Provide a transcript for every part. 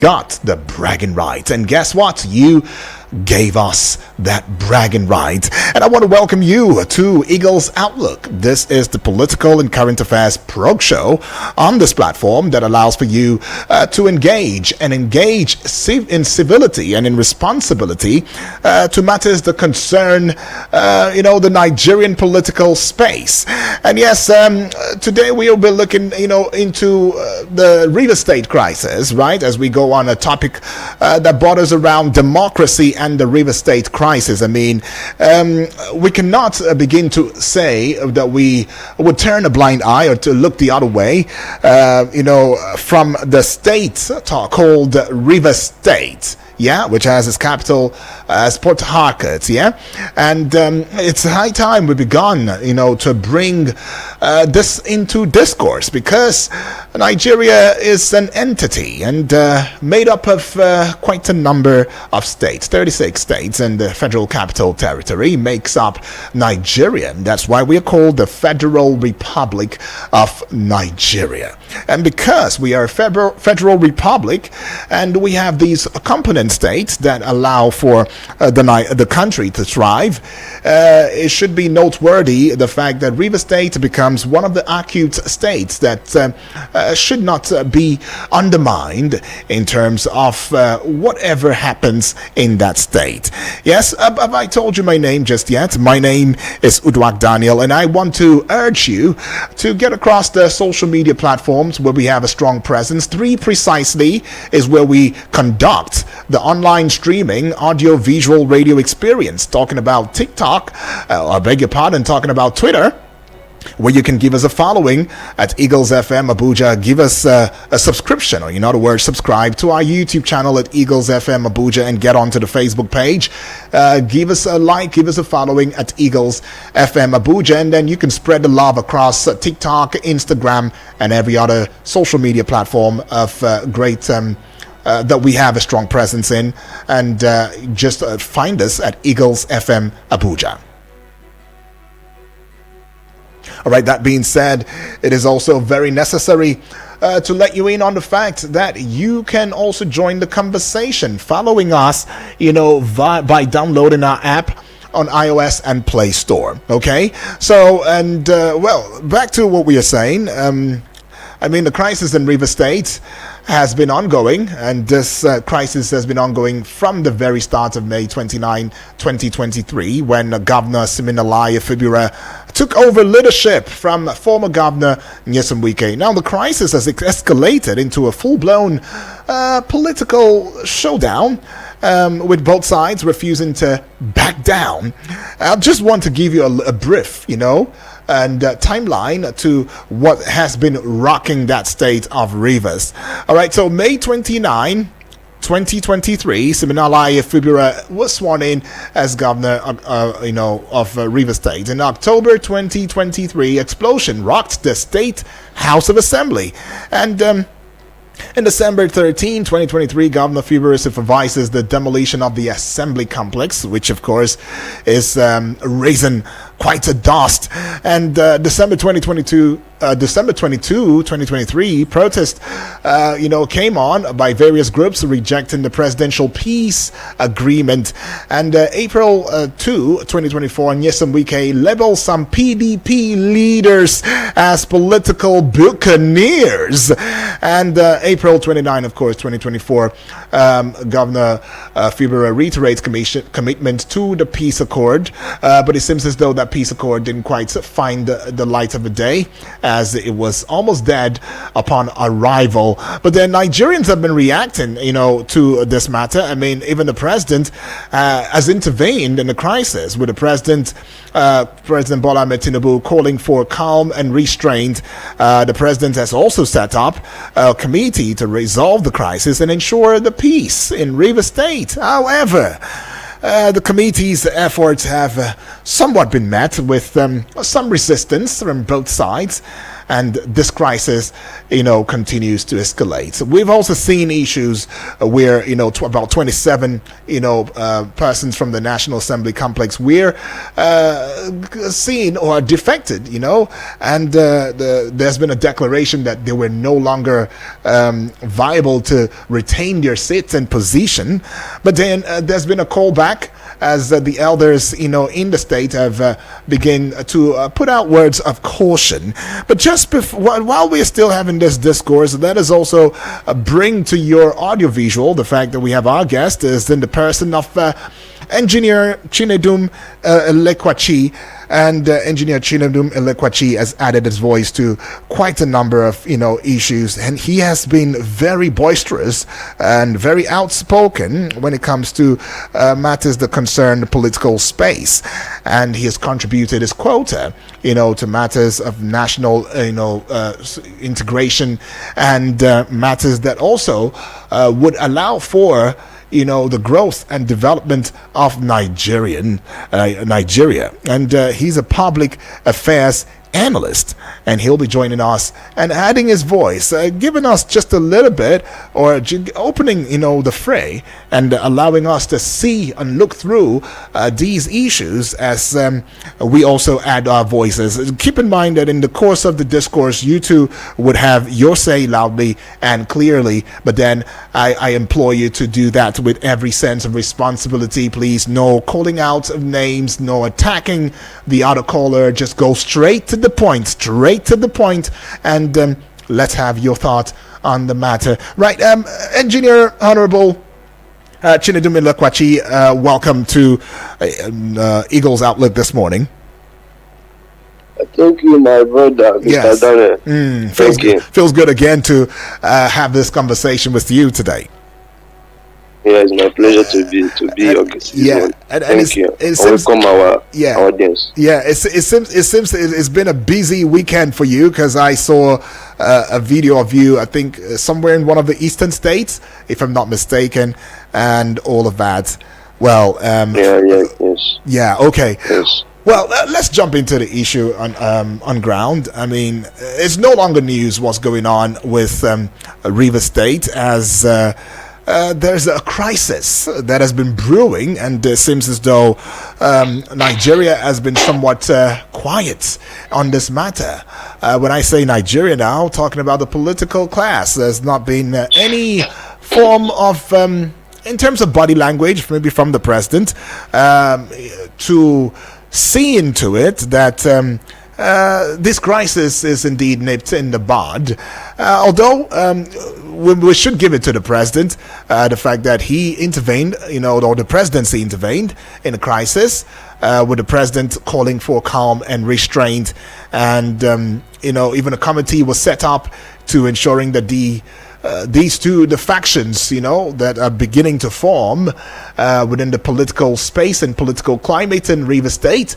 got the bragging rights. And guess what? You gave us that bragging right. And I want to welcome you to Eagles Outlook. This is the political and current affairs prog show on this platform that allows for you to engage in civility and in responsibility to matters that concern, the Nigerian political space. And yes, today we will be looking, into the real estate crisis, right? As we go on a topic that borders around democracy and the River State crisis. I mean, we cannot begin to say that we would turn a blind eye or to look the other way, from the state called River State. Yeah, which has its capital as Port Harcourt, yeah? And it's high time we begun, to bring this into discourse, because Nigeria is an entity and made up of quite a number of states. 36 states, and the Federal Capital Territory makes up Nigeria. That's why we are called the Federal Republic of Nigeria. And because we are a federal republic and we have these component states that allow for the country to thrive, it should be noteworthy the fact that River State becomes one of the acute states that should not be undermined in terms of whatever happens in that state. Yes, have I told you my name just yet? My name is Uduak Daniel, and I want to urge you to get across the social media platforms where we have a strong presence. 3 precisely is where we conduct the online streaming audio visual radio experience, talking about TikTok, talking about Twitter, where you can give us a following at Eagles FM Abuja. Give us a subscription, or in other words, subscribe to our YouTube channel at Eagles FM Abuja and get onto the Facebook page. Give us a like, give us a following at Eagles FM Abuja, and then you can spread the love across TikTok, Instagram, and every other social media platform of great that we have a strong presence in, and just find us at Eagles FM Abuja. All right, that being said, it is also very necessary to let you in on the fact that you can also join the conversation following us, by downloading our app on iOS and Play Store. Okay, so, and back to what we are saying. The crisis in River State has been ongoing, and this crisis has been ongoing from the very start of May 29, 2023, when Governor Siminalayi Fubara took over leadership from former Governor Nyesom Wike. Now, the crisis has escalated into a full-blown political showdown, with both sides refusing to back down. I just want to give you a brief, and timeline to what has been rocking that state of Rivers. All right, so May 29, 2023, Siminalayi Fubara was sworn in as governor, of Rivers State. In October 2023, explosion rocked the State House of Assembly, and in December 13, 2023, Governor Fubara supervises the demolition of the Assembly complex, which of course is raising quite a dust. And December 22, 2023, protest, came on by various groups rejecting the presidential peace agreement. And April 2, 2024, Nyesom Wike labeled some PDP leaders as political buccaneers. And April 29, of course, 2024, Governor Fubara reiterates commitment to the peace accord, but it seems as though that peace accord didn't quite find the light of the day, as it was almost dead upon arrival. But then Nigerians have been reacting, to this matter. Even the president has intervened in the crisis, with the President Bola Ahmed Tinubu calling for calm and restraint. The president has also set up a committee to resolve the crisis and ensure the peace in River State. However, the committee's efforts have somewhat been met with some resistance from both sides, and this crisis, continues to escalate. We've also seen issues where, about 27, persons from the National Assembly complex were seen or defected, and there's been a declaration that they were no longer viable to retain their seats and position. But then there's been a callback as the elders, in the state have begun to put out words of caution. But just while we're still having this discourse, let us also bring to your audiovisual the fact that we have our guest is in the person of Engineer Chinedum Elekwachi. And Engineer Chinedum Elekwachi has added his voice to quite a number of, issues. And he has been very boisterous and very outspoken when it comes to matters that concern the political space. And he has contributed his quota, to matters of national, integration and matters that also would allow for the growth and development of Nigeria. And he's a public affairs analyst, and he'll be joining us and adding his voice, giving us just a little bit, or opening, the fray, and allowing us to see and look through these issues as we also add our voices. Keep in mind that in the course of the discourse, you two would have your say loudly and clearly, but then I implore you to do that with every sense of responsibility. Please, no calling out of names, no attacking the other caller. Just go straight to the point, and let's have your thought on the matter. Right, Engineer Honorable Chinedum Elekwachi, welcome to Eagles Outlook this morning. Thank you, my brother, Mr. Daniel. Feels good again to have this conversation with you today. Yeah, it's my pleasure to be your guest. Yeah, and thank you. Welcome our audience. Yeah, it seems it's been a busy weekend for you, because I saw a video of you, I think somewhere in one of the eastern states, if I'm not mistaken, and all of that. Well, yes. Yeah, okay. Yes. Well, let's jump into the issue on ground. I mean, it's no longer news what's going on with Rivers State, as there's a crisis that has been brewing, and it seems as though Nigeria has been somewhat quiet on this matter. When I say Nigeria now, talking about the political class, there's not been any form of, in terms of body language, maybe from the president, to see into it that this crisis is indeed nipped in the bud. Although we should give it to the president, the fact that he intervened, or the presidency intervened in a crisis, with the president calling for calm and restraint, and even a committee was set up to ensuring that the factions, that are beginning to form within the political space and political climate in Rivers State,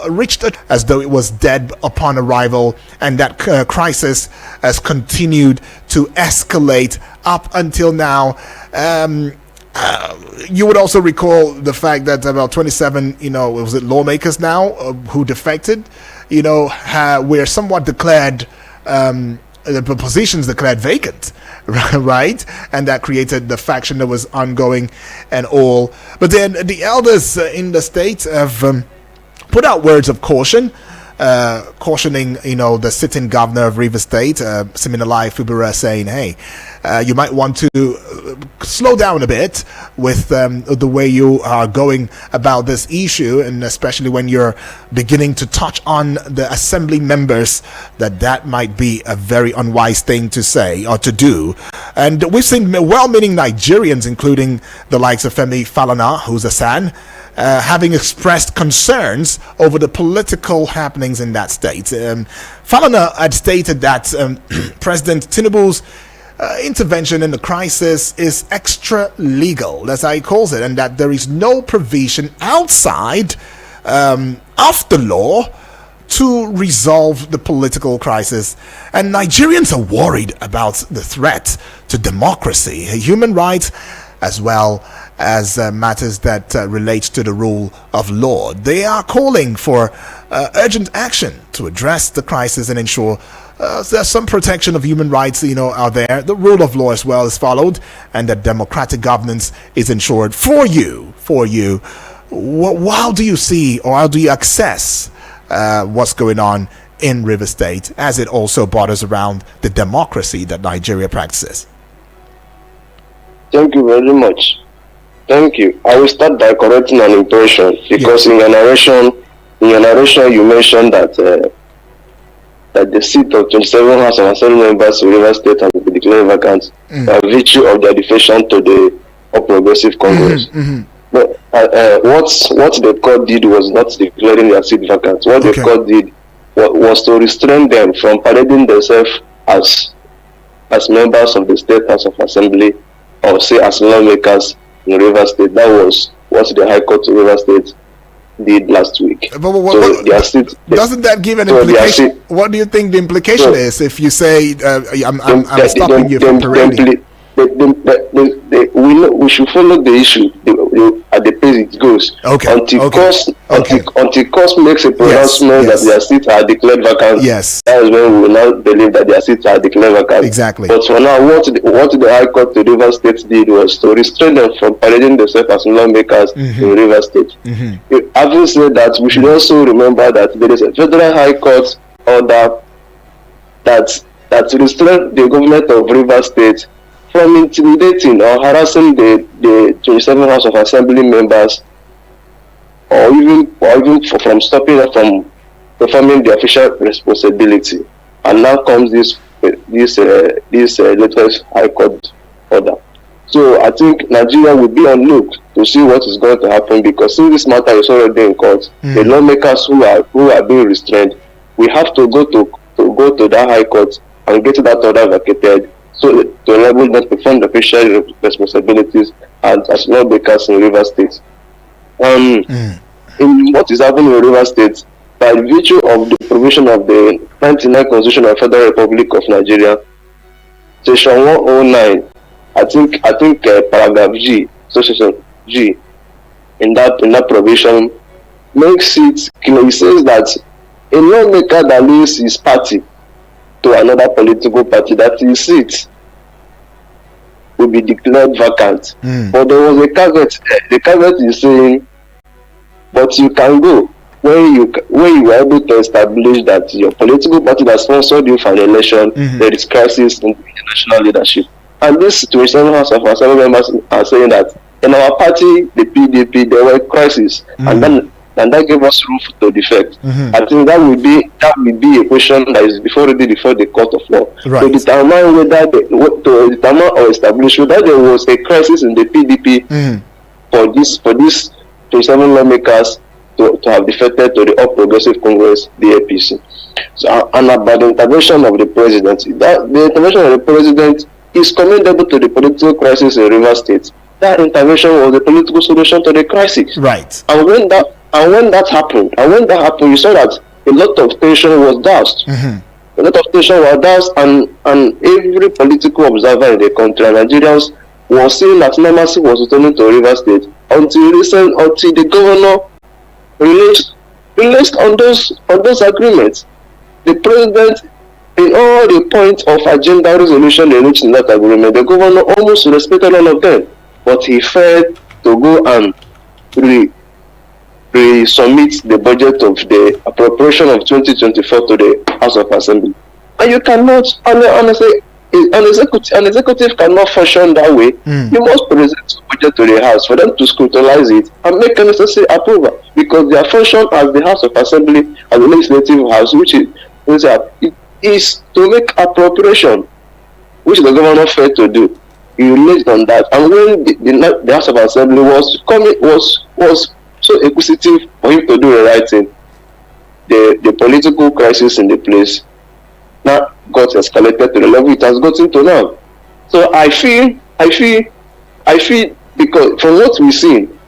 reached as though it was dead upon arrival, and that crisis has continued to escalate up until now. You would also recall the fact that about 27, was it lawmakers now who defected, were somewhat declared. The positions declared vacant, right? And that created the faction that was ongoing and all. But then the elders in the state have put out words of caution, cautioning, the sitting governor of Rivers State, Siminalayi Fubara, saying, hey, you might want to slow down a bit with the way you are going about this issue, and especially when you're beginning to touch on the assembly members, that might be a very unwise thing to say or to do. And we've seen well-meaning Nigerians, including the likes of Femi Falana, who's a San, having expressed concerns over the political happenings in that state. Falana had stated that President Tinubu's intervention in the crisis is extra legal, as he calls it, and that there is no provision outside of the law to resolve the political crisis. And Nigerians are worried about the threat to democracy, human rights, as well as matters that relate to the rule of law. They are calling for urgent action to address the crisis and ensure there's some protection of human rights, out there. The rule of law as well is followed, and that democratic governance is ensured for you. How do you see, or how do you assess what's going on in River State, as it also borders around the democracy that Nigeria practices? Thank you very much. Thank you. I will start by correcting an impression, because in your narration you mentioned that the seat of 27 House of Assembly members in River State has been declared vacant by virtue of their defection to the All Progressive Congress. But what the court did was not declaring their seat vacant. What the court did was to restrain them from parading themselves as members of the State House of Assembly, or say as lawmakers in River State. That was what the High Court of River State did last week. Doesn't that give an implication? What do you think the implication is if you say I'm stopping you from parading? We should follow the issue at the pace it goes. Until court makes a pronouncement that their seats are declared vacant. Yes. That is when we will now believe that their seats are declared vacant. Exactly. But for now, what the High Court of River State did was to restrain them from parading themselves as lawmakers in River State. Having said that, we should also remember that there is a federal High Court order that restrains the government of River State from intimidating or harassing the 27 House of Assembly members, or even from stopping them from performing the official responsibility. And now comes this latest High Court order. So I think Nigeria will be on look to see what is going to happen, because since this matter is already in court, the lawmakers who are being restrained, we have to go to that High Court and get that order vacated, so to enable them to perform the official responsibilities as lawmakers in River State. In what is happening in River State, by virtue of the provision of the 99 Constitution of the Federal Republic of Nigeria, Section 109, I think paragraph G, Section G, in that provision makes it clear. It says that a lawmaker that leaves his party to another political party, that his seat will be declared vacant. But there was a caveat there. The caveat is saying, but you can go when you were able to establish that your political party that sponsored you for an election, there is crisis in the national leadership. And this 27 House of Assembly members are saying that in our party, the PDP, there were crisis, and that gave us room to defect. I think that will be a question that is before the court of law, to determine or establish whether there was a crisis in the PDP for this 27 lawmakers to have defected to the All Progressive Congress, the APC. So, and about the intervention of the president, the intervention of the president is commendable to the political crisis in River State. That intervention was the political solution to the crisis. Right. And when that happened, you saw that a lot of tension was doused. A lot of tension was doused, and every political observer in the country, Nigerians, was saying that normalcy was returning to River State until the governor released on those agreements. The president, in all the points of agenda resolution they reached in that agreement, the governor almost respected all of them, but he failed to go and resubmit the budget of the appropriation of 2024 to the House of Assembly. And you cannot, honestly, an executive cannot function that way. You must present the budget to the House for them to scrutinize it and make a necessary approval, because their function as the House of Assembly, as the legislative house, which is to make appropriation, which the governor failed to do. He relied on that, and when the House of Assembly was so acquisitive for him to do the right thing, the political crisis in the place now got escalated to the level it has gotten to now. So I feel because from what we've seen,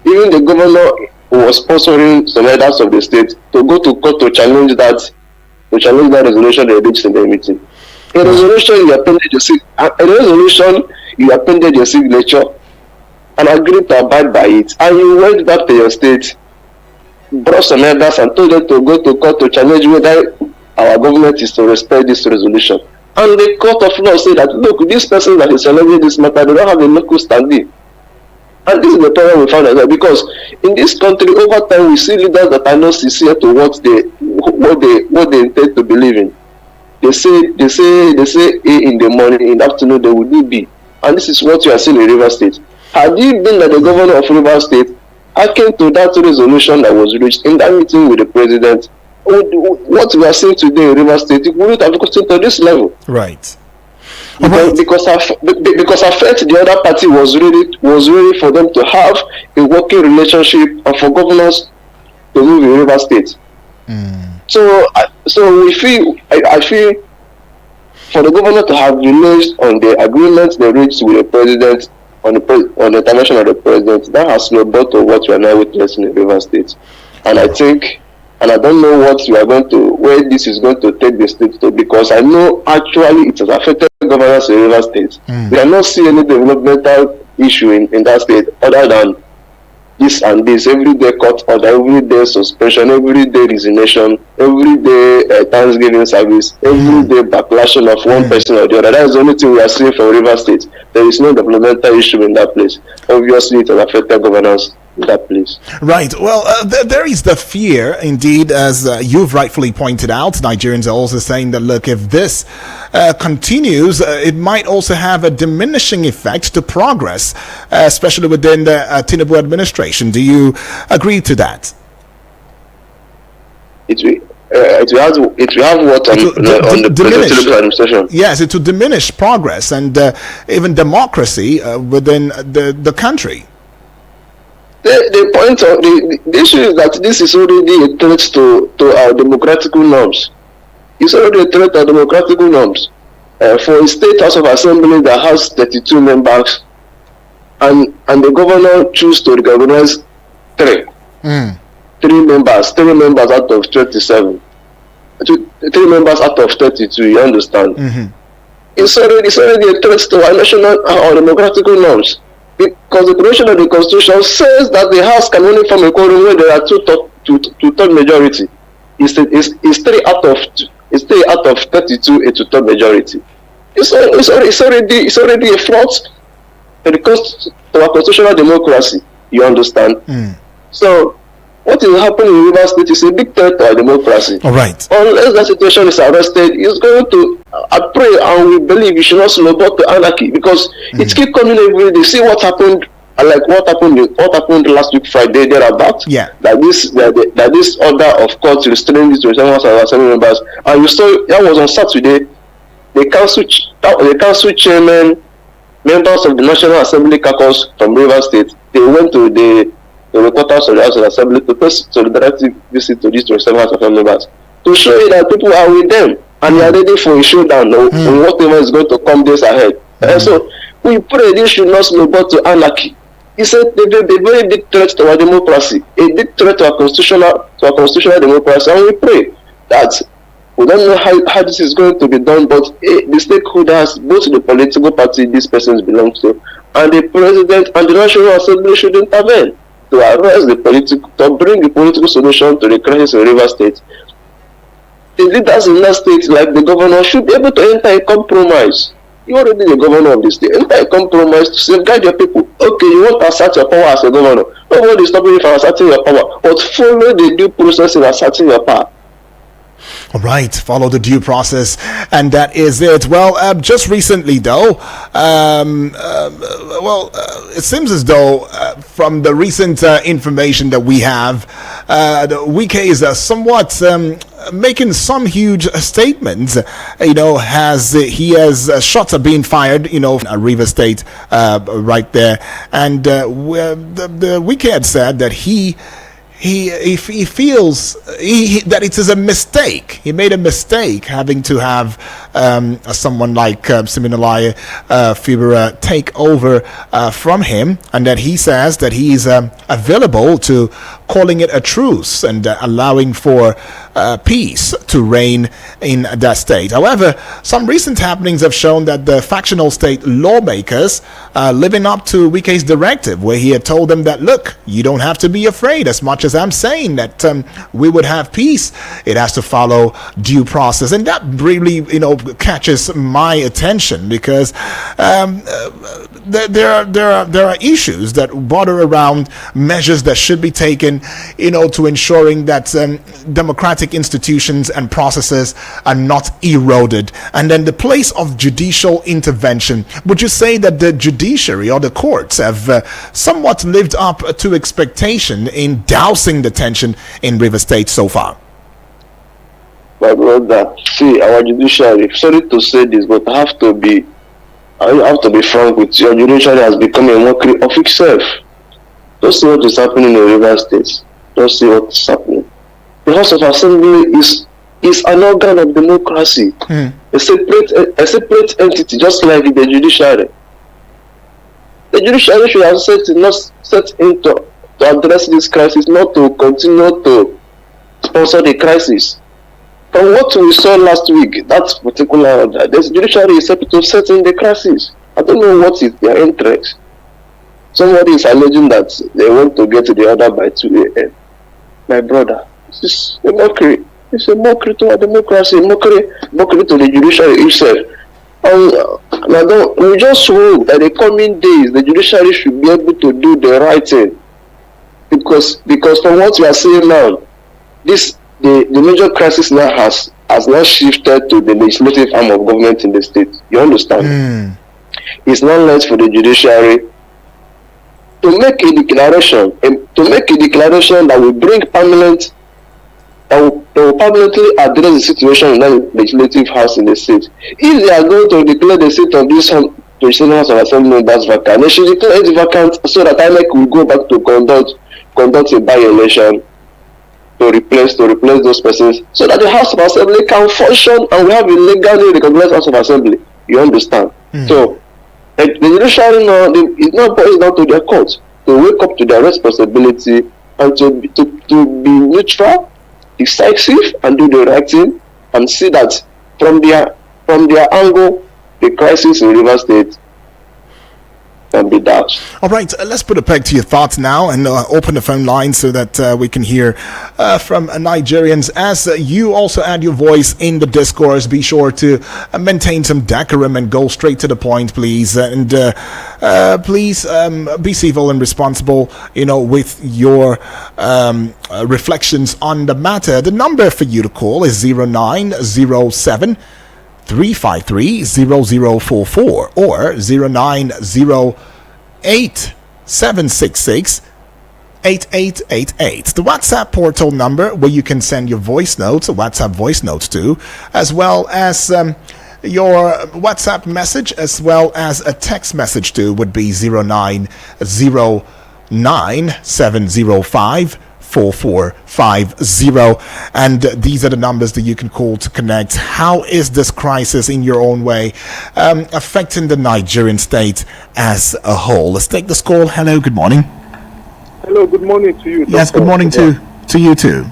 even the governor was sponsoring some leaders of the state to go to court to challenge that resolution they reached in the meeting. A resolution you appended your signature and agreed to abide by it, and you went back to your state brought some elders and told them to go to court to challenge whether our government is to respect this resolution. And the court of law said that, look, this person that is challenging this matter, they don't have a local standing. And this is the problem we found ourselves, because in this country, over time, we see leaders that are not sincere to what they intend to believe in. They say A in the morning, in the afternoon they will do B. And this is what you are seeing in Rivers State. Had it been that the governor of Rivers State came to that resolution that was reached in that meeting with the president, what we are seeing today in Rivers State, it wouldn't have gotten to this level. Right. Because I felt the other party was ready for them to have a working relationship and for governors to move in Rivers State. So I feel for the governor to have released on the agreement they reached with the president on the intervention of the president, that has led to what we are now witnessing in Rivers State. And I think, and I don't know where this is going to take the state to, because I know actually it has affected governors in Rivers State. We are not seeing any developmental issue in that state other than this and this, everyday court order, everyday suspension, everyday resignation, everyday Thanksgiving service, everyday backlashing of one person or the other. That is the only thing we are seeing from Rivers State. There is no developmental issue in that place. Obviously, it has affected governance in that place. Right. Well, there is the fear, indeed, as you've rightfully pointed out. Nigerians are also saying that, look, if this continues, it might also have a diminishing effect to progress, especially within the Tinubu administration. Do you agree to that? It will have what on the Tinubu administration? Yes, it will diminish progress and even democracy within the country. The point of the issue is that this is already a threat to our democratic norms. It's already a threat to our democratic norms. For a state house of assembly that has 32 members, and the governor choose to recognize three members out of 27, 3 members out of 32. You understand? It's already a threat to our national, our democratic norms. Because the provision of the Constitution says that the House can only form a quorum when there are two-third majority. It's 3 out of 32 a two-third majority. It's already a fraud to our constitutional democracy. You understand? So what is happening in Rivers State is a big threat to our democracy. All right. Unless that situation is arrested, it's going to. I pray and we believe it should not snowball to anarchy, because it keeps coming every day. See what happened, like what happened last week Friday thereabout. Yeah. That this order of court restraining these 27 assembly members, and you saw that was on Saturday. The council chairman, members of the National Assembly caucus from Rivers State, they went to the quarters of the House of Assembly to pay solidarity visit to these 27 assembly members to show you that people are with them and they are ready for a showdown on whatever is going to come days ahead. And so we pray this should not snowball to anarchy. It's a very big threat to our democracy, a big threat to our constitutional democracy, and we pray that we don't know how this is going to be done, but the stakeholders, both the political party these persons belong to, and the president and the National Assembly should intervene to arrest to bring the political solution to the crisis in Rivers State. The leaders in that state, like the governor, should be able to enter a compromise. You're already the governor of the state. Enter a compromise to safeguard your people. Okay, you want to assert your power as a governor. Nobody is stopping you from asserting your power, but follow the due process in asserting your power. All right, follow the due process, and that is it. Well, just recently, though, it seems as though from the recent information that we have, Wike is somewhat making some huge statements. He has shots are being fired, at Rivers State, right there, and the Wike had said that he feels that it is a mistake. He made a mistake having to have someone like Siminalayi Fubara take over from him, and that he says that he's available to calling it a truce and allowing for peace to reign in that state. However, some recent happenings have shown that the factional state lawmakers are living up to Wike's directive, where he had told them that, look, you don't have to be afraid. As much as I'm saying that we would have peace, it has to follow due process. And that really, catches my attention, because there are issues that border around measures that should be taken, to ensuring that democratic institutions and processes are not eroded. And then the place of judicial intervention. Would you say that the judiciary or the courts have somewhat lived up to expectation in dousing the tension in River State so far? My brother, see, our judiciary, sorry to say this, but I have to be frank with you. Your judiciary has become a mockery of itself. Just see what is happening in River State. Just see what is happening. The House of Assembly is an organ of democracy, a separate entity, just like the judiciary. The judiciary should have set in to address this crisis, not to continue to sponsor the crisis. From what we saw last week, that particular order, the judiciary is set to set in the crisis. I don't know what is their interest. Somebody is alleging that they want to get to the order by 2 a.m. My brother, this is a mockery. It's a mockery to our democracy, mockery to the judiciary itself. We just hope that in the coming days, the judiciary should be able to do the right thing. Because from what we are seeing now, the major crisis now has now shifted to the legislative arm of government in the state. You understand? It's not left for the judiciary to make a declaration, that will bring that will permanently address the situation in the legislative house in the state. If they are going to declare the seat of this House of Assembly members vacant, they should declare it vacant so that INEC will go back to conduct a by-election to replace those persons, so that the House of Assembly can function and we have a legally recognized House of Assembly. You understand? So the judiciary now is not boils down to their courts to wake up to their responsibility and to be neutral, decisive, and do the right thing, and see that from their angle, the crisis in River State can be doused. All right, let's put a peg to your thoughts now and open the phone line so that we can hear from Nigerians. As you also add your voice in the discourse, be sure to maintain some decorum and go straight to the point, please. And please be civil and responsible, with your reflections on the matter. The number for you to call is 0907 353 0044 or 0908 766 8888. The WhatsApp portal number where you can send your voice notes, WhatsApp voice notes to, as well as your WhatsApp message, as well as a text message to, would be 0909 705 4450, and these are the numbers that you can call to connect. How is this crisis in your own way affecting the Nigerian state as a whole? Let's take this call. Hello, good morning. Hello, good morning to you. Yes, good morning to you too.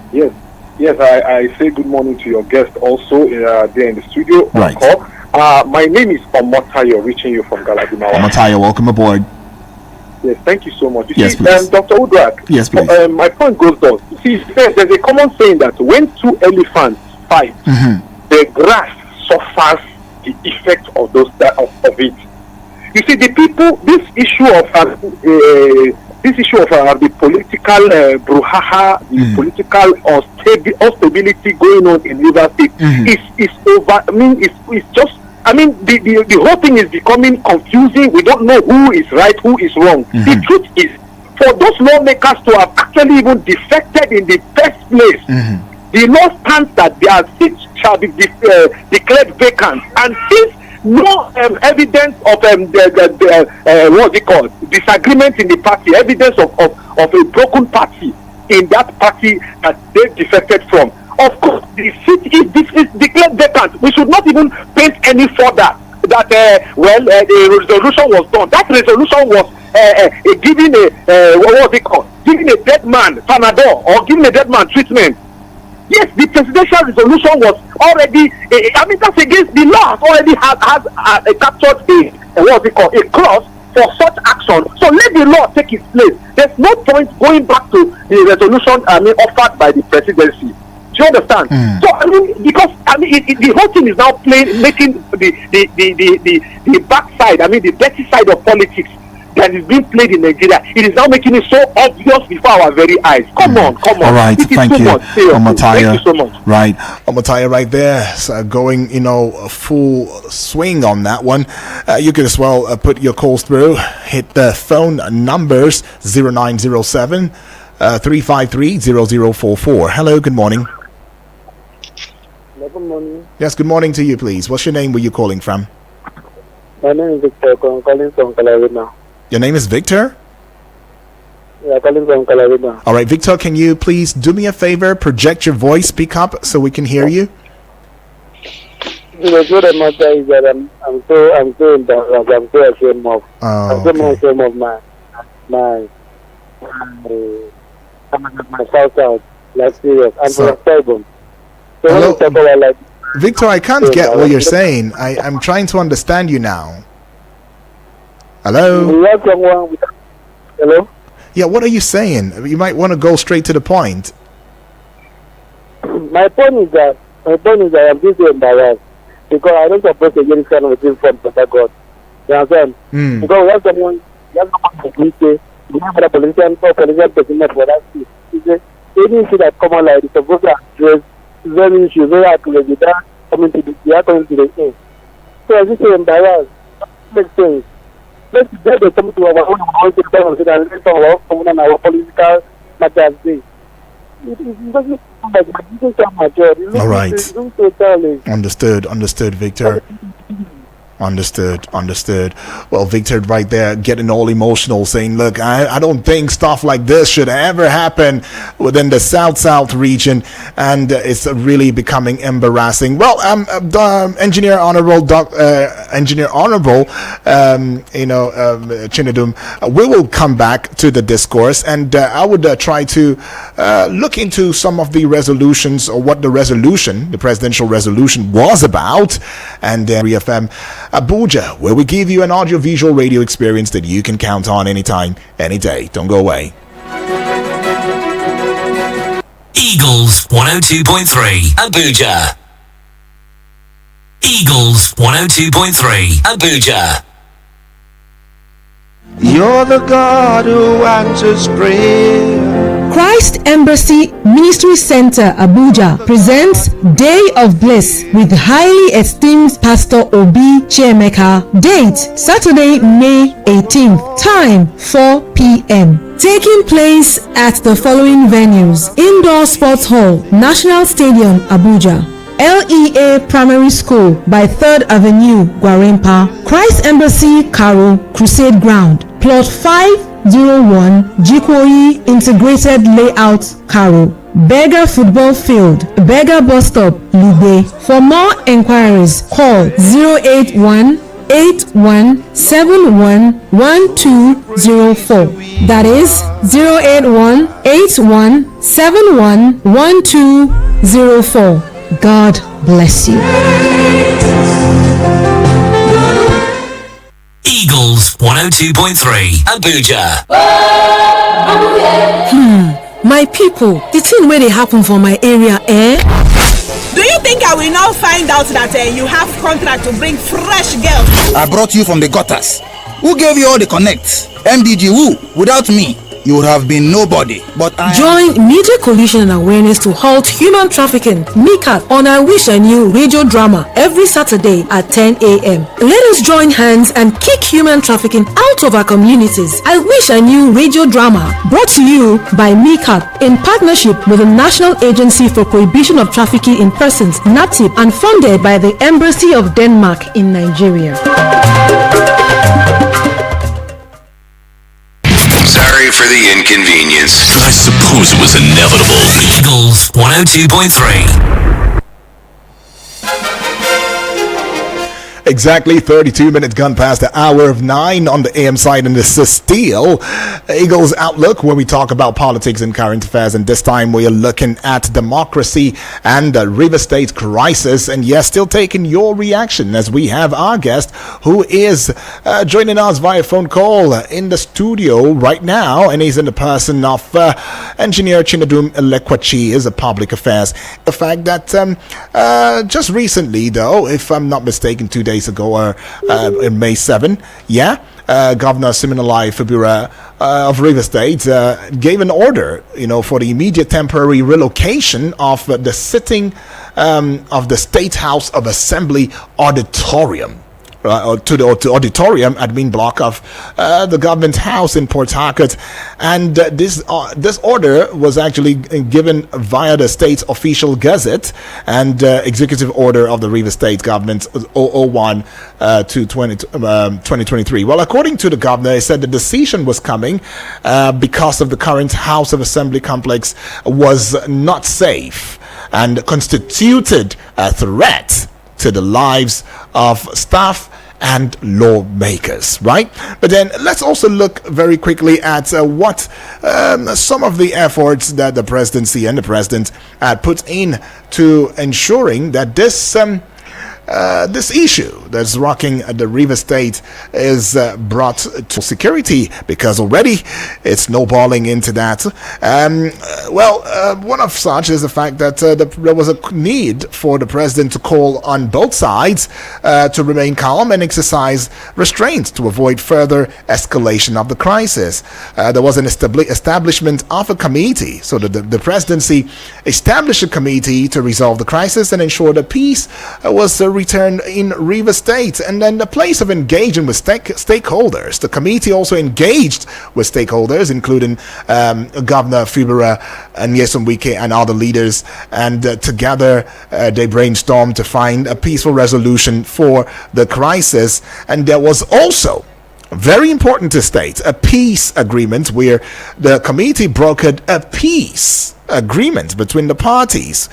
Yes, I say good morning to your guest also there in the studio. Right. My name is Omotayo, reaching you from Galadimawa. Omotayo, welcome aboard. Yes, thank you so much. You yes, see, please. Dr. Uduak, yes, please. My point goes on. You see, there's a common saying that when two elephants fight, the grass suffers the effect of it. You see, the people, this issue of the political brouhaha, the political instability going on in River State is over. It's just. The whole thing is becoming confusing. We don't know who is right, who is wrong. The truth is, for those lawmakers to have actually even defected in the first place, the law stands that their seats shall be declared vacant. And since no evidence of disagreement in the party, evidence of a broken party in that party that they defected from, of course, the seat is declared vacant. We should not even paint any further that the resolution was done. That resolution was giving a dead man Panadol or giving a dead man treatment. Yes, the presidential resolution was already. I mean, that's against the law. Already has captured what's it called, a clause for such action. So let the law take its place. There's no point going back to the resolution offered by the presidency. Do you understand? So I mean, because the whole thing is now making the backside, the dirty side of politics that is being played in Nigeria. It is now making it so obvious before our very eyes. Come on. All right, thank you, Omotayo. Thank you so much. Right, Omotayo, right there, going full swing on that one. You can as well put your calls through. Hit the phone numbers 0907 353 0044. Hello, good morning. Good morning. Yes, good morning to you, please. What's your name? Where you calling from? My name is Victor. I'm calling from Calarina. Your name is Victor? Yeah, calling from Calarina. All right, Victor, can you please do me a favor? Project your voice, speak up so we can hear you. The good matter is that I'm so embarrassed. I'm so ashamed of. I'm so ashamed of my shout out. Like serious. I'm from Sabon. So when you talk about like. Victor, I can't get what you're saying. I'm trying to understand you now. Hello? We have someone with. Hello? Yeah, what are you saying? You might want to go straight to the point. My point is that I'm just so embarrassed because I don't suppose to get this kind of thing from Papa God. You understand? Because we have someone like me say, we have a politician person for that. He says, any issue that come on like it's supposed to address very issues, very accurate without coming to the end. So I just so embarrassed. That makes sense. Let's get the come to our own and let's our own our political matters. It doesn't like my job. All right. Understood, Victor. Understood. Well, Victor right there getting all emotional saying, look, I don't think stuff like this should ever happen within the South region, and it's really becoming embarrassing. Well, Engineer Honorable Chinedum, we will come back to the discourse, and I would try to look into some of the resolutions, or what the presidential resolution was about, and ReFM Abuja, where we give you an audio-visual radio experience that you can count on anytime, any day. Don't go away. Eagles 102.3 Abuja. Eagles 102.3 Abuja. You're the God who answers prayer. Christ Embassy Ministry Center Abuja presents Day of Bliss with highly esteemed Pastor Obi Chiemeka. Date Saturday, May 18th. Time 4 p.m. Taking place at the following venues: Indoor Sports Hall, National Stadium, Abuja; LEA Primary School by 3rd Avenue, Gwarimpa; Christ Embassy Karo Crusade Ground, Plot 501, Jikoyi Integrated Layout, Karo; Berger Football Field, Berger Bus Stop, Lube. For more enquiries, call 081-8171-1204. That is 081-8171-1204. God bless you. Eagles 102.3 Abuja. My people, the thing where they happen for my area, Do you think I will now find out that you have contract to bring fresh girls? I brought you from the gutters. Who gave you all the connects? MDG who? Without me, you would have been nobody. But Join Media Coalition and Awareness to Halt Human Trafficking, MICAT, on I Wish I Knew radio drama every Saturday at 10 a.m. Let us join hands and kick human trafficking out of our communities. I Wish I Knew radio drama, brought to you by MICAT in partnership with the National Agency for Prohibition of Trafficking in Persons, NATIP, and funded by the Embassy of Denmark in Nigeria. Sorry for the inconvenience. I suppose it was inevitable. Eagles 102.3. Exactly 32 minutes gone past the hour of 9 on the AM side, and this is still Eagles Outlook, where we talk about politics and current affairs. And this time we are looking at democracy and the River State crisis. And yes, still taking your reaction as we have our guest who is joining us via phone call in the studio right now, and he's in the person of Engineer Chinedum Lekwachi, is a public affairs. The fact that just recently, though, if I'm not mistaken, 2 days ago, or in May 7, Governor Siminalayi Fubara of River State gave an order, for the immediate temporary relocation of the sitting of the State House of Assembly auditorium. To the auditorium admin block of the government house in Port Harcourt, and this order was actually given via the state's official gazette and executive order of the River State government 001 to 2023. Well, according to the governor, he said the decision was coming because of the current House of Assembly complex was not safe and constituted a threat to the lives of staff and lawmakers, right? But then let's also look very quickly at what some of the efforts that the presidency and the president had put in to ensuring that this issue that's rocking the River State is brought to security, because already it's snowballing into that. One of such is the fact that there was a need for the president to call on both sides to remain calm and exercise restraint to avoid further escalation of the crisis. There was an establishment of a committee, so the presidency established a committee to resolve the crisis and ensure that peace was returned in River State. And then the place of engaging with stakeholders. The committee also engaged with stakeholders, including Governor Fubara and Nyesom Wike and other leaders, and together they brainstormed to find a peaceful resolution for the crisis. And there was also, very important to state, a peace agreement where the committee brokered a peace agreement between the parties,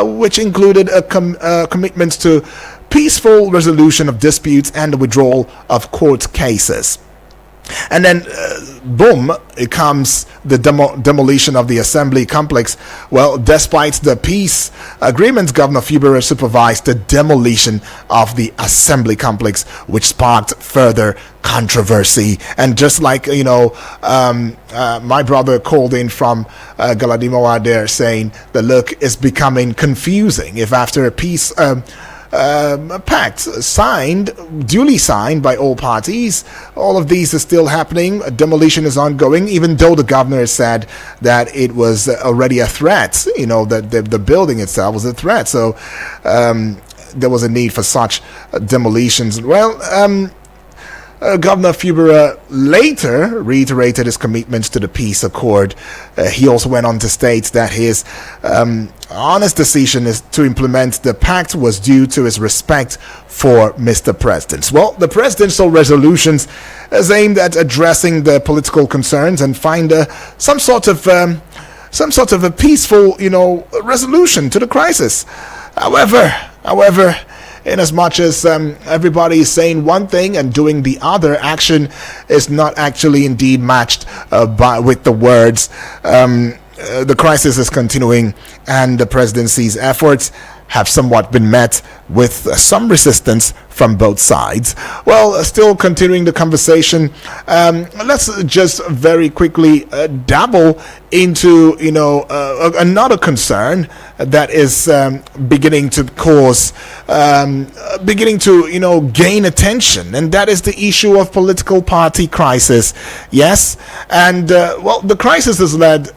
which included a commitment to peaceful resolution of disputes and the withdrawal of court cases. And then, boom, it comes the demolition of the assembly complex. Well, despite the peace agreement, Governor Fubara supervised the demolition of the assembly complex, which sparked further controversy. And just like, my brother called in from Galadima there saying the look is becoming confusing. If after a peace pact duly signed by all parties, all of these are still happening, demolition is ongoing, even though the governor said that it was already a threat, that the building itself was a threat. So there was a need for such demolitions. Well, Governor Fubara later reiterated his commitments to the peace accord. He also went on to state that his honest decision is to implement the pact was due to his respect for Mr. President. Well, the presidential resolutions is aimed at addressing the political concerns and find some sort of a peaceful, resolution to the crisis. However, in as much as everybody is saying one thing and doing the other, action is not actually indeed matched with the words. The crisis is continuing, and the presidency's efforts have somewhat been met with some resistance from both sides. Well, still continuing the conversation, let's just very quickly dabble into another concern that is beginning to gain attention, and that is the issue of political party crisis. Yes, and the crisis has led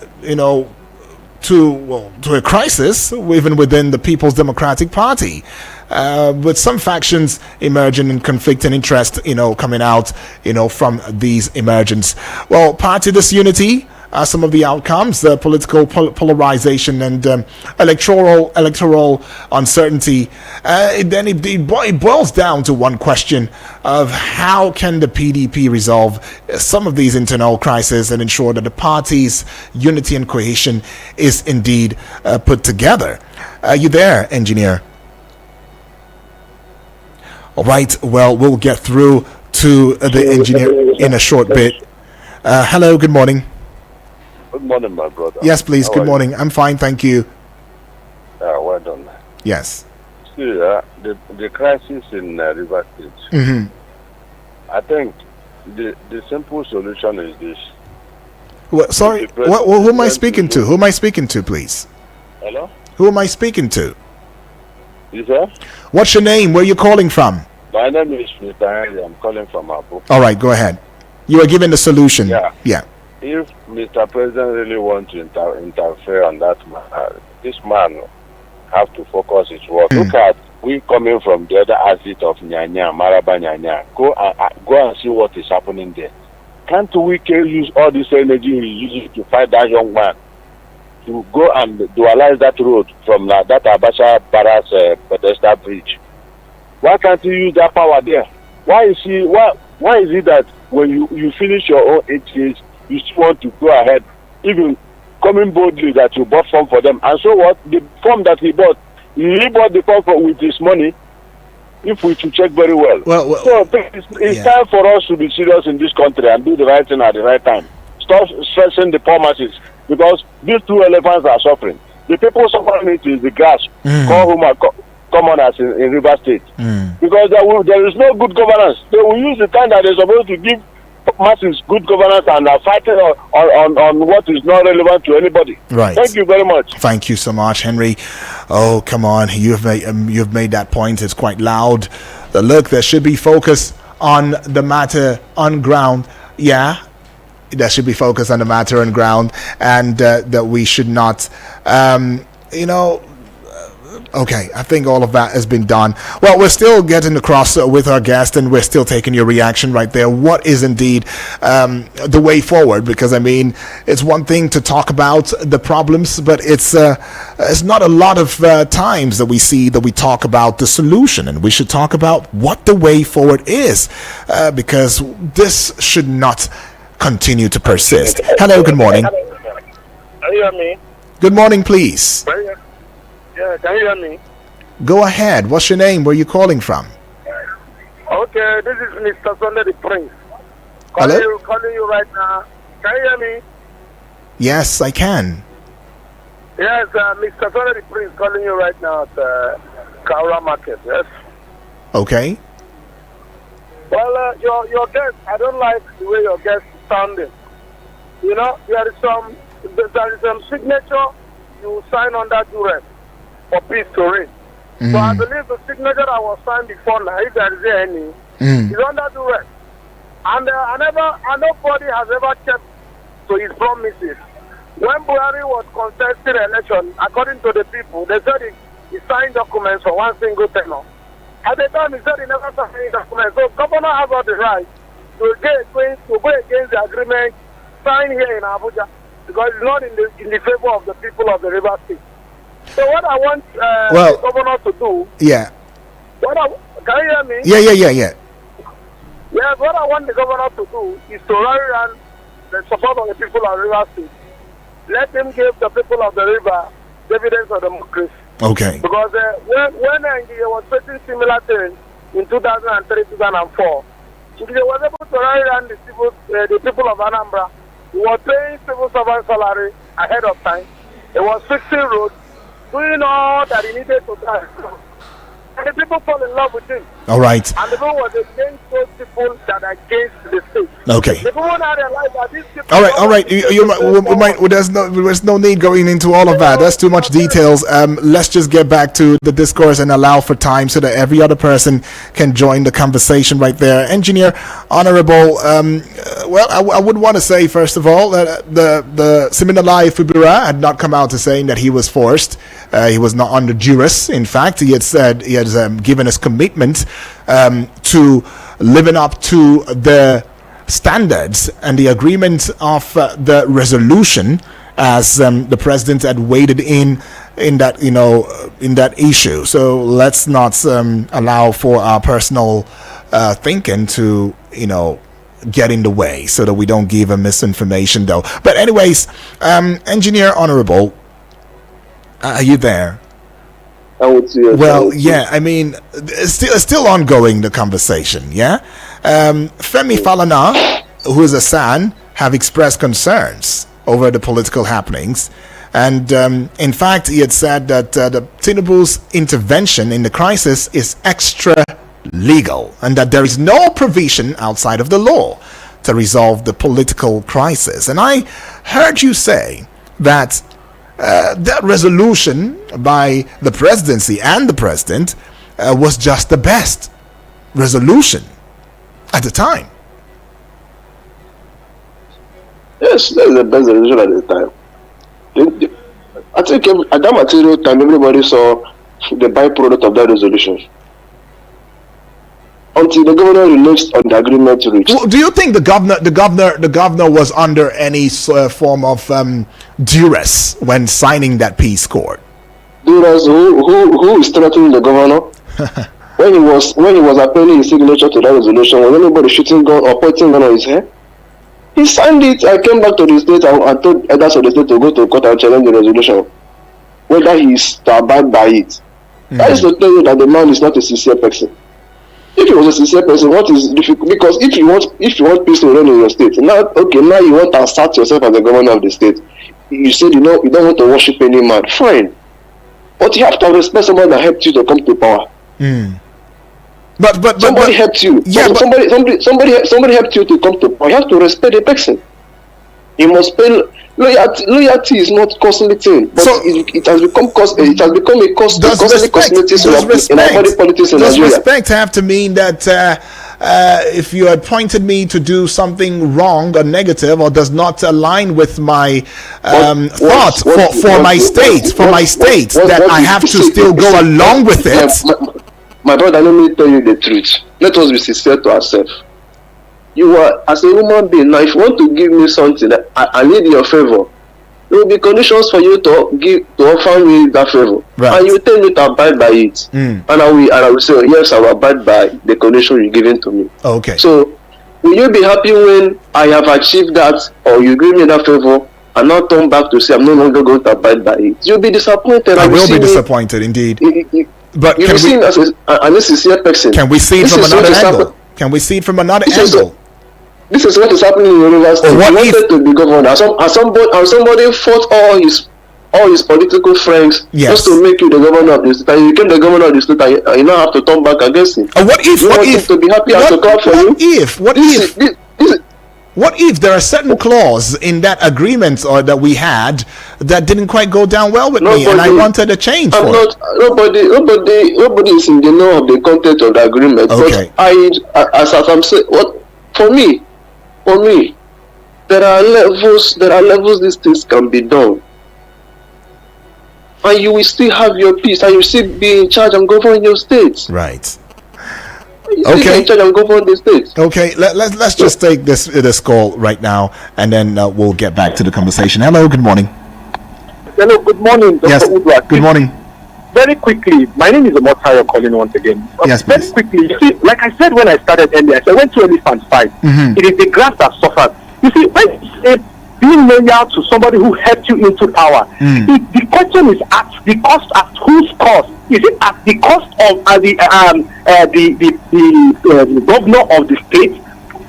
to a crisis even within the People's Democratic Party, with some factions emerging and conflicting interest, coming out, from these emergence. Well, party disunity are some of the outcomes, the political polarization and electoral uncertainty. It boils down to one question of how can the PDP resolve some of these internal crises and ensure that the party's unity and cohesion is indeed put together. Are you there, engineer? All right. Well, we'll get through to the engineer in a short bit. Hello. Good morning. Good morning, my brother. Yes, please. Good morning. I'm fine, thank you. Well done. Yes. See, the crisis in River State. I think the simple solution is this. Well, sorry, who am I speaking to? Who am I speaking to, please? Hello? Who am I speaking to? You sir? What's your name? Where are you calling from? My name is Mr. Henry. I'm calling from Abu. All right, go ahead. You are given the solution. Yeah. If Mr. President really wants to interfere on that matter, this man have to focus his work. Look at we coming from the other exit of Nyanya, Maraba Nyanya. Go and see what is happening there. Can't we use all this energy he uses to fight that young man to go and dualize that road from that Abacha Barras Bethesda bridge? Why can't you use that power there? Why is it that when you finish your own 8 years, you still want to go ahead, even coming boldly that you bought form for them? And so what? The form that he bought the form with his money, if we should check very well. So it's time for us to be serious in this country and do the right thing at the right time. Stop stressing the poor masses, because these two elephants are suffering. The people suffering it is the grass, commoners in River State. Because there is no good governance. They will use the time that they're supposed to give masses good governance and are fighting on what is not relevant to anybody. Right. Thank you very much. Thank you so much, Henry. Oh, come on. You've made that point. It's quite loud. Look, there should be focus on the matter on ground. Yeah, there should be focus on the matter on ground, and that we should not, okay, I think all of that has been done. Well, we're still getting across with our guest, and we're still taking your reaction right there. What is indeed the way forward? Because, I mean, it's one thing to talk about the problems, but it's not a lot of times that we talk about the solution, and we should talk about what the way forward is, because this should not continue to persist. Hello, good morning. Can you hear me? Good morning, please. Yeah, can you hear me? Go ahead. What's your name? Where are you calling from? Okay, this is Mr. Sunday the Prince. Hello? Calling you right now. Can you hear me? Yes, I can. Yes, Mr. Sunday the Prince calling you right now at Kaura Market, yes? Okay. Well, your guest, I don't like the way your guest is sounding. You know, there is some signature you sign under duress for peace to reign. So I believe the signature that was signed before now, if there is any, is under duress. And nobody has ever kept to his promises. When Buhari was contesting election, according to the people, they said he signed documents for one single tenure. At the time, he said he never signed any documents. So governor has all the right to go against the agreement signed here in Abuja, because it's not in the favor of the people of the River State. So what I want the governor to do... Yeah. Can you hear me? Yeah. Yes, what I want the governor to do is to rally around the support of the people of the River State. Let him give the people of the river dividends of democracy. Okay. Because when Nigeria was facing similar things in 2003, 2004, they was able to rally around the people of Anambra. He was paying civil servant salary ahead of time. He was fixing roads, doing all that he needed to do. And the people fall in love with him. All right. And the people was against those people that are against the state. Okay. The people now realize that these people... All right. There's no need going into all of that. That's too much details. Let's just get back to the discourse and allow for time so that every other person can join the conversation right there. Engineer, Honorable, I would want to say, first of all, that the Siminalayi Fubira had not come out to saying that he was forced. He was not under duress. In fact, he had said he had given his commitment to living up to the standards and the agreement of the resolution, as the president had waded in that issue. So let's not allow for our personal thinking to get in the way, so that we don't give a misinformation though. But anyways, Engineer Honorable, are you there? I would say. Well, yeah, I mean, it's still ongoing, the conversation, yeah? Femi Falana, who is a SAN, have expressed concerns over the political happenings. And in fact, he had said that the Tinubu's intervention in the crisis is extra legal and that there is no provision outside of the law to resolve the political crisis. And I heard you say that that resolution by the presidency and the president was just the best resolution at the time. Yes, that's the best resolution at the time. I think at that material time, everybody saw the byproduct of that resolution. Until the governor released on the agreement reached. Well, do you think the governor was under any form of duress when signing that peace accord? Duress? Who is threatening the governor? when he was appending his signature to that resolution, was anybody shooting gun or pointing gun on his head? He signed it. I came back to the state and told others of the state to go to court and challenge the resolution, whether he is to abide by it. That is to tell you that the man is not a sincere person. If he was a sincere person, what is difficult? Because if you want peace to reign in your state, now you want to assert yourself as the governor of the state. You said you don't want to worship any man. Fine, but you have to respect someone that helped you to come to power. But somebody helped you. Yeah, somebody helped you to come to power. You have to respect the person. You must pay loyalty. Is not costly thing, but so, it has become It has become a costly thing in our body politics in Nigeria. Does respect have to mean that if you had pointed me to do something wrong or negative or does not align with my thoughts for my state, that I have to still go along with it? My brother, let me tell you the truth. Let us be sincere to ourselves. You are, as a human being, now if you want to give me something, I need your favor. There will be conditions for you to offer me that favor. Right. And you tell me to abide by it. And I will say, yes, I will abide by the condition you're giving to me. Okay. So, will you be happy when I have achieved that, or you give me that favor, and not turn back to say, I'm no longer going to abide by it? You'll be disappointed. I will be disappointed, indeed. But you see as a sincere person. Can we see it from another angle? Can we see it from another angle? This is what is happening in university. He wanted to be governor, and somebody fought all his political friends just to make you the governor of the state. And you became the governor of the state, and you now have to turn back against him. What if? You want him to be happy and to clap for you? What if there are certain clauses in that agreement or that we had that didn't quite go down well with me, and I wanted a change for it? Nobody is in the know of the content of the agreement. Okay. But as I'm saying, for me, there are levels these things can be done, and you will still have your peace, and you still be in charge and govern your state. Right. Okay. Okay. Let's just take this call right now, and then we'll get back to the conversation. Hello. Good morning. Hello. Good morning, Dr. Yes. Woodward. Good morning. Very quickly, my name is Omotayo calling once again. Yes, please. Very quickly, you see, like I said when I started earlier, I went to elephant fight. It is the grass that suffers. You see, when you say being loyal to somebody who helped you into power, the question is at the cost, at whose cost? Is it at the cost of the governor of the state,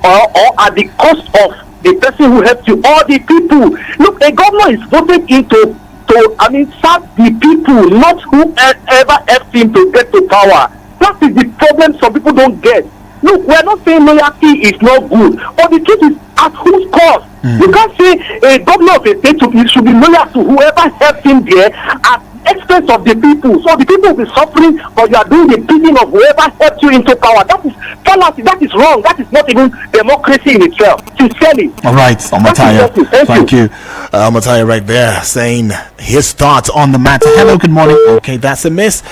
or at the cost of the person who helped you, or the people? Look, a governor is voted into serve the people, not whoever helped him to get to power. That is the problem some people don't get. Look, we are not saying loyalty is not good, but the truth is at whose cost? You can't say a governor of a state should be loyal to whoever helped him there at expense of the people. So the people will be suffering, but you are doing the bidding of whoever helped you into power. That is fallacy. That is wrong. That is not even democracy in itself. Sincerely. All right, Omotayo. Thank you. Omotayo right there saying his thoughts on the matter. Hello, good morning. Okay, that's a miss.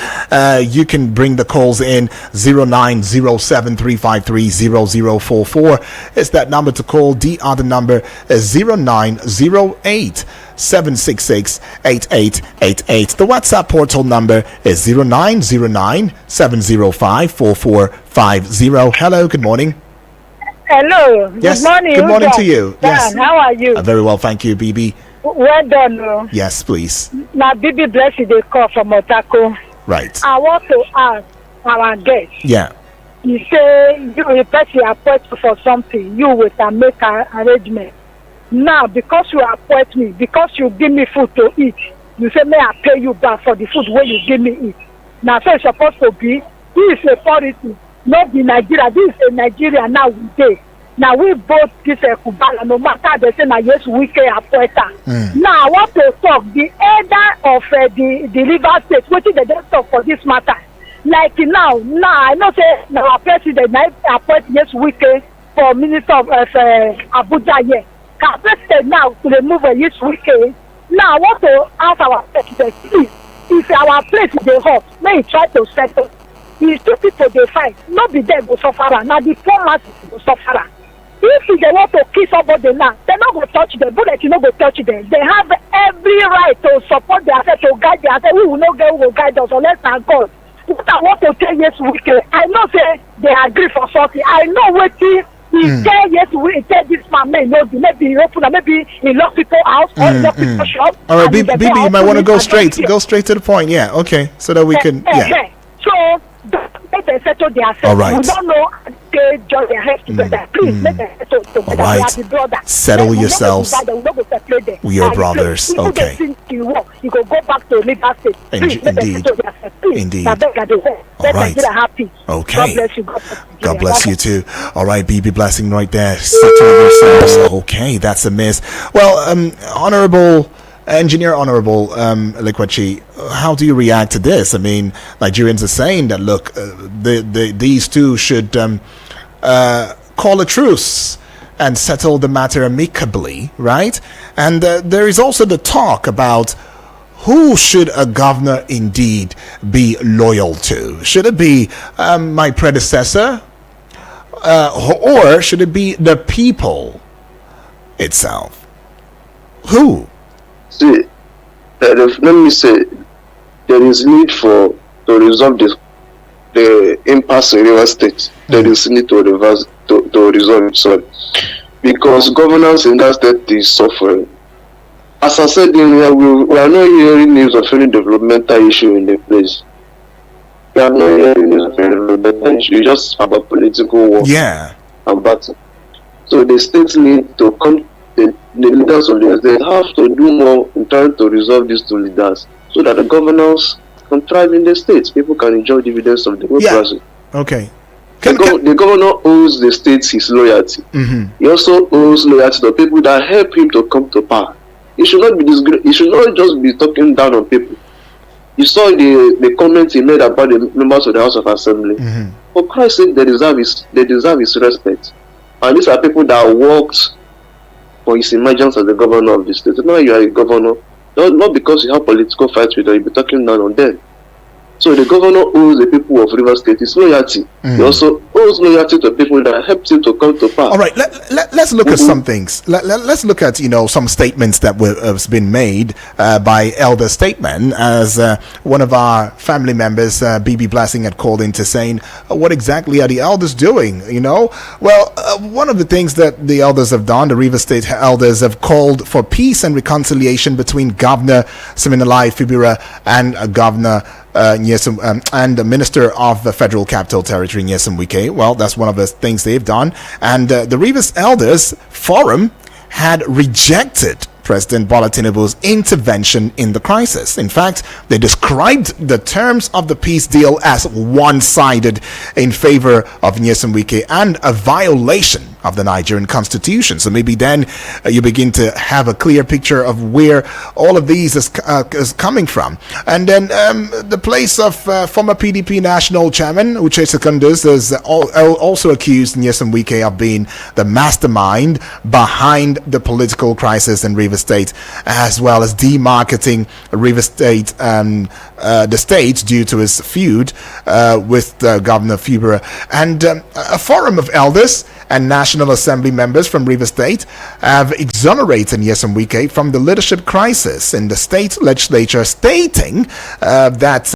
You can bring the calls in 0907-353-0044. It's that number to call. The other number is 0908-766-8888. The WhatsApp portal number is 0909-705-4450. Hello, good morning. Hello. Yes. Good morning. Good morning to you. Yes. How are you? Very well, thank you, BB. Well done. Yes, please. Now, BB Blessed, they call from Otako. Right. I want to ask our guest. Yeah. You say you a person appoint you for something, you will make an arrangement. Now, because you appoint me, because you give me food to eat, you say, may I pay you back for the food when you give me eat. Now, so it's supposed to be, this is a policy, not the Nigeria. This is a Nigeria now we dey. Now, we both this Kubala, no matter they say, now, yes, we can appoint her. Now, I want to talk, the elder of the Rivers State, what is the just talk for this matter? Like now, I know say, now, our president, now, appoint yes, we can for Minister of Abuja, yes. Can president now to remove yes, we can. Now, I want to ask our president, please, if our place is the hot, may he try to settle. These two people they fight, not be there go suffer. Now the poor masses go suffer. If they want to kill somebody now, they're not going to touch them. Bullet, you not going to touch them. They have every right to support their self, to guide their self. We will not get who will guide us unless thank God. What I want to tell yes, wicked. I know say they agree for something. I know what he tell yes, we tell this man may know maybe he open, maybe he lock people house or he lock people shop. All right, Bibi, you might want to go straight to the point. Yeah, okay, so that we can. Yeah. So let them settle their self. All right. We don't know they join their heads together. Please let them settle together. All right. Settle yourselves. We are brothers. Okay. You go back to Rivers State. Indeed. All right. Okay. God bless you too. All right, BB blessing right there. Settle yourselves. Okay, that's a miss. Well, Honorable Lekwachi, how do you react to this? I mean, Nigerians are saying that, look, these two should call a truce and settle the matter amicably, right? And there is also the talk about who should a governor indeed be loyal to? Should it be my predecessor? Or should it be the people itself? Who? See, let me say, there is need to resolve the impasse in Rivers State. There is need to resolve it, sorry, because governance in that state is suffering. As I said earlier, we are not hearing news of any developmental issue in the place. We are not hearing news of any developmental issue. It's just about political war and battle. So the states need to come. The leaders of the state have to do more in trying to resolve these two leaders so that the governors can thrive in the states. People can enjoy dividends of democracy. Okay. The governor owes the states his loyalty. He also owes loyalty to people that help him to come to power. He should not be he should not just be talking down on people. You saw the comment he made about the members of the House of Assembly. For Christ's sake, they deserve his respect. And these are people that worked for his emergence as the governor of the state. Now you are a governor, not because you have political fights with them, you'll be talking down on them. So the governor owes the people of Rivers State his loyalty. He also owes loyalty to people that helped him to come to power. All right, let's look at some things. Let's look at some statements that have been made by elder statesmen, as one of our family members, BB Blessing, had called into saying, what exactly are the elders doing? Well, one of the things that the elders have done, the Rivers State elders, have called for peace and reconciliation between Governor Siminalayi Fubara and Governor and the Minister of the Federal Capital Territory, Nyesom Wike. Well, that's one of the things they've done. And the Rivers Elders Forum had rejected President Bola Tinubu's intervention in the crisis. In fact, they described the terms of the peace deal as one-sided in favor of Nyesom Wike and a violation of the Nigerian constitution. So maybe then you begin to have a clear picture of where all of these is coming from. And then the place of former PDP national chairman Uche Secondus has also accused Nyesom Wike of being the mastermind behind the political crisis in Rivers State, as well as demarketing Rivers State, the state, due to his feud with Governor Fubara. And a forum of elders and National Assembly members from Rivers State have exonerated Nyesom Wike from the leadership crisis in the state legislature, stating that